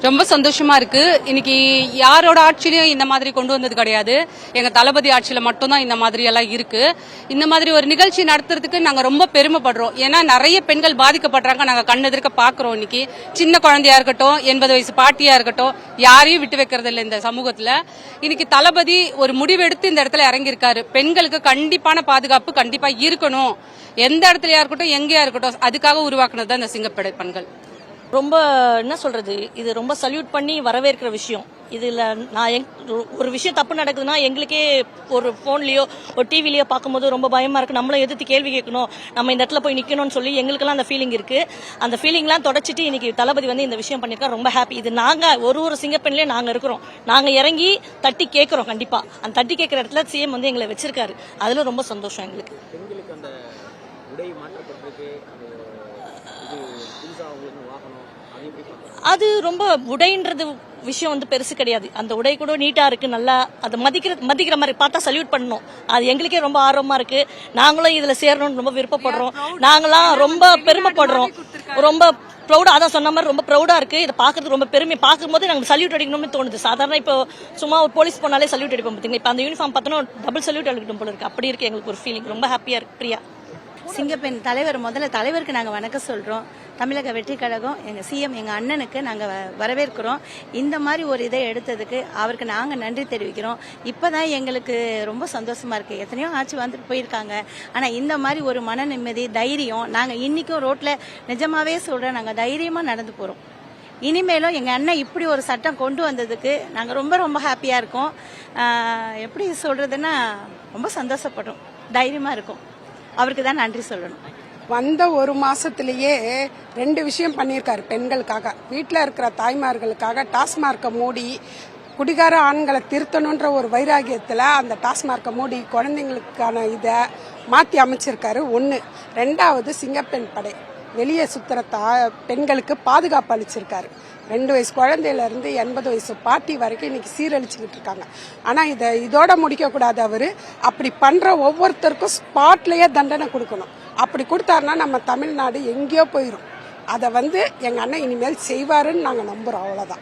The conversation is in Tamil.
ரொம்ப சந்தோஷமா இருக்கு. இன்னைக்கு யாரோட ஆட்சியிலும் இந்த மாதிரி கொண்டு வந்தது கிடையாது. எங்க தளபதி ஆட்சியில மட்டும்தான் இந்த மாதிரி எல்லாம் இருக்கு. இந்த மாதிரி ஒரு நிகழ்ச்சி நடத்துறதுக்கு நாங்க ரொம்ப பெருமைப்படுறோம். ஏன்னா நிறைய பெண்கள் பாதிக்கப்படுறாங்க. நாங்க கண்ணெதிர்க்க பாக்குறோம். இன்னைக்கு சின்ன குழந்தையா இருக்கட்டும், 80 வயசு பாட்டியா இருக்கட்டும், யாரையும் விட்டு வைக்கிறது இல்லை இந்த சமூகத்துல. இன்னைக்கு தளபதி ஒரு முடிவெடுத்து இந்த இடத்துல இறங்கியிருக்காரு. பெண்களுக்கு கண்டிப்பான பாதுகாப்பு கண்டிப்பா இருக்கணும். எந்த இடத்துலயா இருக்கட்டும், எங்கேயா இருக்கட்டும், அதுக்காக உருவாக்குனது தான் இந்த சிங்கப்படை பெண்கள். ரொம்ப என்ன சொல்றது, இது ரொம்ப சல்யூட் பண்ணி வரவேற்கிற விஷயம். இதுல நான் ஒரு விஷயம் தப்பு நடக்குதுன்னா எங்களுக்கே ஒரு போன்லயோ ஒரு டிவிலயோ பார்க்கும்போது ரொம்ப பயமா இருக்கு. நம்மள எதிர்த்து கேள்வி கேட்கணும், நம்ம இந்த இடத்துல போய் நிக்கணும்னு சொல்லி எங்களுக்கெல்லாம் அந்த ஃபீலிங் இருக்கு. அந்த ஃபீலிங்லாம் தொடச்சிட்டு இன்னைக்கு தளபதி வந்து இந்த விஷயம் பண்ணிருக்கா. ரொம்ப ஹாப்பி. இது நாங்க ஒரு சிங்கப்பெண்லயே நாங்க இருக்கிறோம். நாங்க இறங்கி தட்டி கேட்கிறோம். கண்டிப்பா அந்த தட்டி கேட்கிற இடத்துல சிஎம் வந்து எங்களை வச்சிருக்காரு. அதுல ரொம்ப சந்தோஷம் எங்களுக்கு. அது ரொம்ப உடைன்றது விஷயம் வந்து பெருசு கிடையாது. அந்த உடை கூட நீட்டா இருக்கு, நல்லா அதை மதிக்கிற மாதிரி பார்த்தா சல்யூட் பண்ணணும். அது எங்களுக்கே ரொம்ப ஆர்வமா இருக்கு. நாங்களும் இதுல சேரணும்னு ரொம்ப விருப்பப்படுறோம். நாங்களாம் ரொம்ப பெருமைப்படுறோம். ரொம்ப ப்ரௌடா, அதான் சொன்ன மாதிரி ரொம்ப ப்ரௌடா இருக்கு. இதை பாக்குறது ரொம்ப பெருமை. பார்க்கும்போது நாங்கள் சல்யூட் அடிக்கணும்னு தோணுது. சாதாரண இப்போ சும்மா ஒரு போலீஸ் போனாலே சல்யூட் அடிப்போம் பார்த்தீங்களா, இப்போ அந்த யூனிஃபார்ம் பார்த்தோன்னா டபுள் சல்யூட் அடிக்கணும் போல இருக்கு. அப்படி இருக்கு எங்களுக்கு ஒரு ஃபீலிங். ரொம்ப ஹாப்பியா இருக்கு. பிரியா சிங்கப்பெண் தலைவர், முதல்ல தலைவருக்கு நாங்கள் வணக்கம் சொல்கிறோம். தமிழக வெற்றி கழகம் எங்கள் சிஎம் எங்கள் அண்ணனுக்கு நாங்கள் வரவேற்கிறோம். இந்த மாதிரி ஒரு இதை எடுத்ததுக்கு அவருக்கு நாங்கள் நன்றி தெரிவிக்கிறோம். இப்போ தான் எங்களுக்கு ரொம்ப சந்தோஷமாக இருக்குது. எத்தனையோ ஆட்சி வந்துட்டு போயிருக்காங்க. ஆனால் இந்த மாதிரி ஒரு மன நிம்மதி, தைரியம், நாங்கள் இன்றைக்கும் ரோட்டில் நிஜமாவே சொல்கிறோம், நாங்கள் தைரியமாக நடந்து போகிறோம். இனிமேலும் எங்கள் அண்ணன் இப்படி ஒரு சட்டம் கொண்டு வந்ததுக்கு நாங்கள் ரொம்ப ரொம்ப ஹாப்பியாக இருக்கோம். எப்படி சொல்கிறதுன்னா ரொம்ப சந்தோஷப்படுறோம், தைரியமாக இருக்கும். அவருக்கு தான் நன்றி சொல்லணும். வந்த ஒரு மாசத்திலேயே 2 விஷயம் பண்ணியிருக்காரு பெண்களுக்காக. வீட்டில் இருக்கிற தாய்மார்களுக்காக டாஸ்மார்க்கை மூடி குடிகார ஆண்களை திருத்தணுன்ற ஒரு வைராகியத்தில் அந்த டாஸ்மார்க்கை மூடி குழந்தைங்களுக்கான இதை மாற்றி அமைச்சிருக்காரு. 1. 2வது சிங்கப்பெண் படை, வெளியே சுத்துற பெண்களுக்கு பாதுகாப்பு அளிச்சிருக்காரு. 2 வயசு குழந்தையில இருந்து 80 வயசு பாட்டி வரைக்கும் இன்னைக்கு சீரழிச்சுக்கிட்டு இருக்காங்க. ஆனா இதோட முடிக்க கூடாது. அவரு அப்படி பண்ற ஒவ்வொருத்தருக்கும் ஸ்பாட்லயே தண்டனை கொடுக்கணும். அப்படி கொடுத்தாருன்னா நம்ம தமிழ்நாடு எங்கேயோ போயிடும். அதை எங்க அண்ணன் இனிமேல் செய்வாருன்னு நாங்க நம்புறோம். அவ்வளவுதான்.